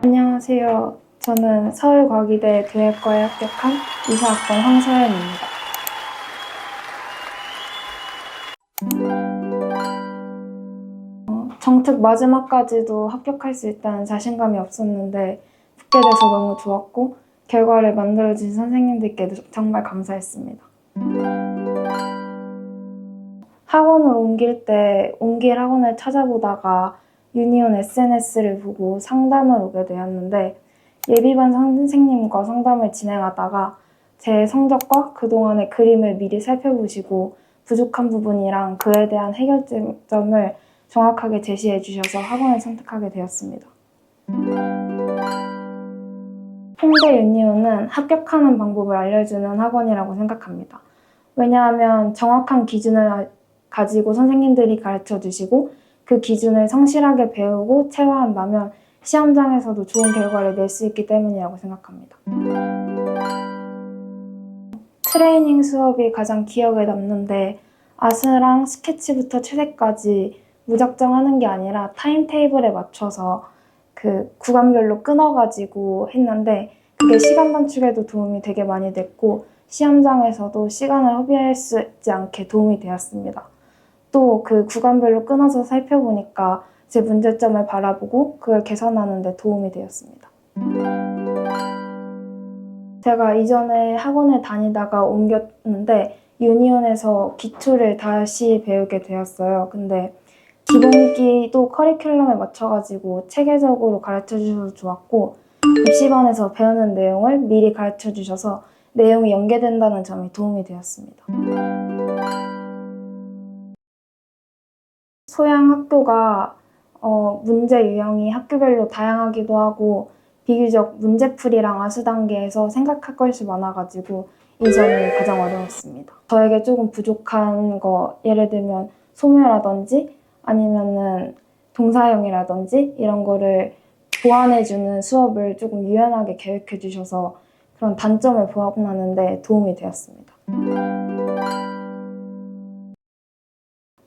안녕하세요. 저는 서울과기대 도예과에 합격한 이사학번 황서연입니다. 정특 마지막까지도 합격할 수 있다는 자신감이 없었는데 붙게 돼서 너무 좋았고 결과를 만들어주신 선생님들께도 정말 감사했습니다. 학원을 옮길 학원을 찾아보다가 유니온 SNS를 보고 상담을 오게 되었는데 예비반 선생님과 상담을 진행하다가 제 성적과 그동안의 그림을 미리 살펴보시고 부족한 부분이랑 그에 대한 해결점을 정확하게 제시해 주셔서 학원을 선택하게 되었습니다. 홍대 유니온은 합격하는 방법을 알려주는 학원이라고 생각합니다. 왜냐하면 정확한 기준을 가지고 선생님들이 가르쳐 주시고 그 기준을 성실하게 배우고 체화한다면 시험장에서도 좋은 결과를 낼 수 있기 때문이라고 생각합니다. 트레이닝 수업이 가장 기억에 남는데 아스랑 스케치부터 채색까지 무작정 하는 게 아니라 타임테이블에 맞춰서 그 구간별로 끊어가지고 했는데 그게 시간 단축에도 도움이 되게 많이 됐고 시험장에서도 시간을 허비할 수 있지 않게 도움이 되었습니다. 또 그 구간별로 끊어서 살펴보니까 제 문제점을 바라보고 그걸 개선하는 데 도움이 되었습니다. 제가 이전에 학원을 다니다가 옮겼는데 유니온에서 기초를 다시 배우게 되었어요. 근데 기본기도 커리큘럼에 맞춰가지고 체계적으로 가르쳐 주셔서 좋았고 입시반에서 배우는 내용을 미리 가르쳐 주셔서 내용이 연계된다는 점이 도움이 되었습니다. 소양 학교가 문제 유형이 학교별로 다양하기도 하고 비교적 문제풀이랑 아수 단계에서 생각할 것이 많아가지고 이 점이 가장 어려웠습니다. 저에게 조금 부족한 거 예를 들면 소묘라든지 아니면은 동사형이라든지 이런 거를 보완해주는 수업을 조금 유연하게 계획해 주셔서 그런 단점을 보완하는 데 도움이 되었습니다.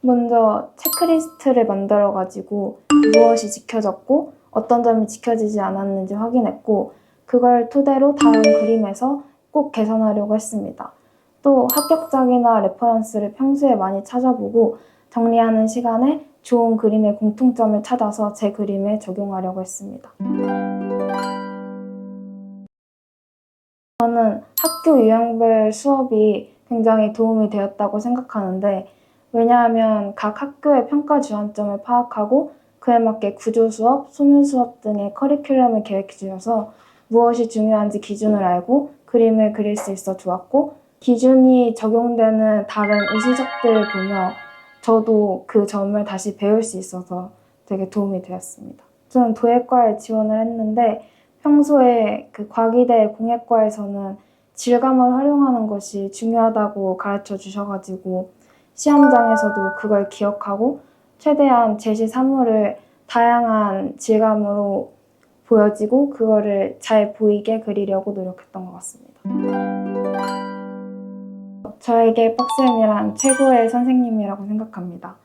먼저 체크리스트를 만들어가지고 무엇이 지켜졌고 어떤 점이 지켜지지 않았는지 확인했고 그걸 토대로 다음 그림에서 꼭 개선하려고 했습니다. 또 합격작이나 레퍼런스를 평소에 많이 찾아보고 정리하는 시간에 좋은 그림의 공통점을 찾아서 제 그림에 적용하려고 했습니다. 저는 학교 유형별 수업이 굉장히 도움이 되었다고 생각하는데 왜냐하면 각 학교의 평가 지원점을 파악하고 그에 맞게 구조 수업, 소묘 수업 등의 커리큘럼을 계획해 주셔서 무엇이 중요한지 기준을 알고 그림을 그릴 수 있어 좋았고 기준이 적용되는 다른 우수작들을 보며 저도 그 점을 다시 배울 수 있어서 되게 도움이 되었습니다. 저는 도예과에 지원을 했는데 평소에 그 과기대 공예과에서는 질감을 활용하는 것이 중요하다고 가르쳐 주셔가지고 시험장에서도 그걸 기억하고 최대한 제시 사물을 다양한 질감으로 보여지고 그거를 잘 보이게 그리려고 노력했던 것 같습니다. 저에게 빡쌤이란 최고의 선생님이라고 생각합니다.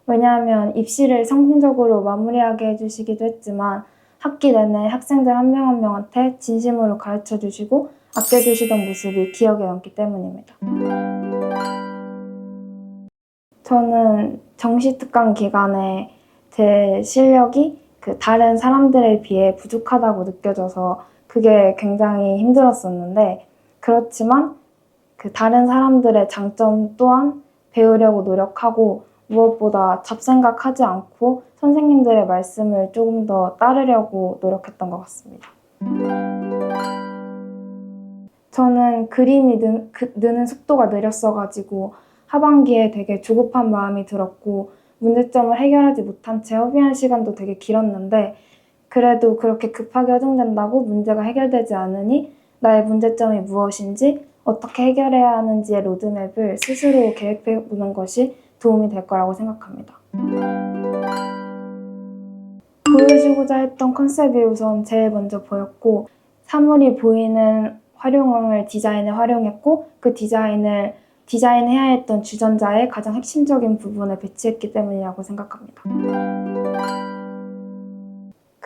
왜냐하면 입시를 성공적으로 마무리하게 해주시기도 했지만 학기 내내 학생들 한 명 한 명한테 진심으로 가르쳐 주시고 아껴주시던 모습이 기억에 남기 때문입니다. 저는 정시특강 기간에 제 실력이 그 다른 사람들에 비해 부족하다고 느껴져서 그게 굉장히 힘들었었는데 그렇지만 그 다른 사람들의 장점 또한 배우려고 노력하고 무엇보다 잡생각하지 않고 선생님들의 말씀을 조금 더 따르려고 노력했던 것 같습니다. 저는 그림이 느는 속도가 느렸어가지고 하반기에 되게 조급한 마음이 들었고 문제점을 해결하지 못한 채 허비한 시간도 되게 길었는데 그래도 그렇게 급하게 허둥댄다고 문제가 해결되지 않으니 나의 문제점이 무엇인지 어떻게 해결해야 하는지의 로드맵을 스스로 계획해보는 것이 도움이 될 거라고 생각합니다. 보여주고자 했던 컨셉이 우선 제일 먼저 보였고 사물이 보이는 활용을 디자인에 활용했고 그 디자인을 디자인해야 했던 주전자의 가장 핵심적인 부분을 배치했기 때문이라고 생각합니다.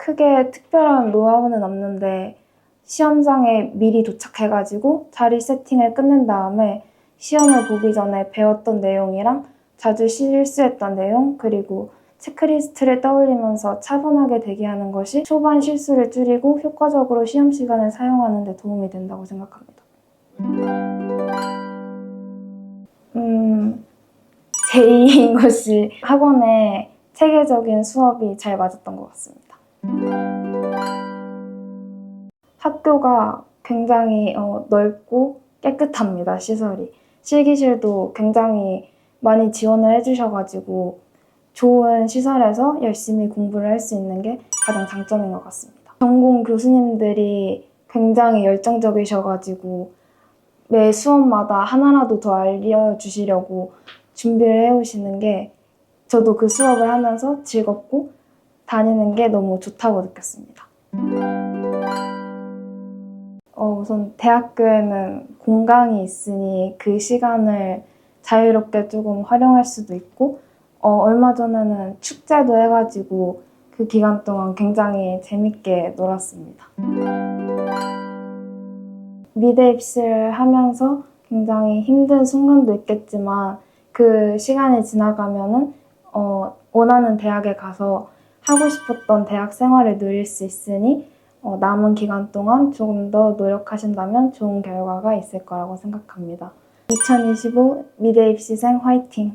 크게 특별한 노하우는 없는데 시험장에 미리 도착해가지고 자리 세팅을 끝낸 다음에 시험을 보기 전에 배웠던 내용이랑 자주 실수했던 내용 그리고 체크리스트를 떠올리면서 차분하게 대기하는 것이 초반 실수를 줄이고 효과적으로 시험 시간을 사용하는 데 도움이 된다고 생각합니다. 제2인 것이 학원에 체계적인 수업이 잘 맞았던 것 같습니다. 학교가 굉장히 넓고 깨끗합니다. 시설이. 실기실도 굉장히 많이 지원을 해주셔가지고 좋은 시설에서 열심히 공부를 할 수 있는 게 가장 장점인 것 같습니다. 전공 교수님들이 굉장히 열정적이셔가지고 매 수업마다 하나라도 더 알려주시려고 준비를 해오시는 게 저도 그 수업을 하면서 즐겁고 다니는 게 너무 좋다고 느꼈습니다. 우선 대학교에는 공강이 있으니 그 시간을 자유롭게 조금 활용할 수도 있고 얼마 전에는 축제도 해가지고 그 기간 동안 굉장히 재밌게 놀았습니다. 미대 입시를 하면서 굉장히 힘든 순간도 있겠지만 그 시간이 지나가면은 원하는 대학에 가서 하고 싶었던 대학 생활을 누릴 수 있으니 남은 기간 동안 조금 더 노력하신다면 좋은 결과가 있을 거라고 생각합니다. 2025 미대 입시생 화이팅!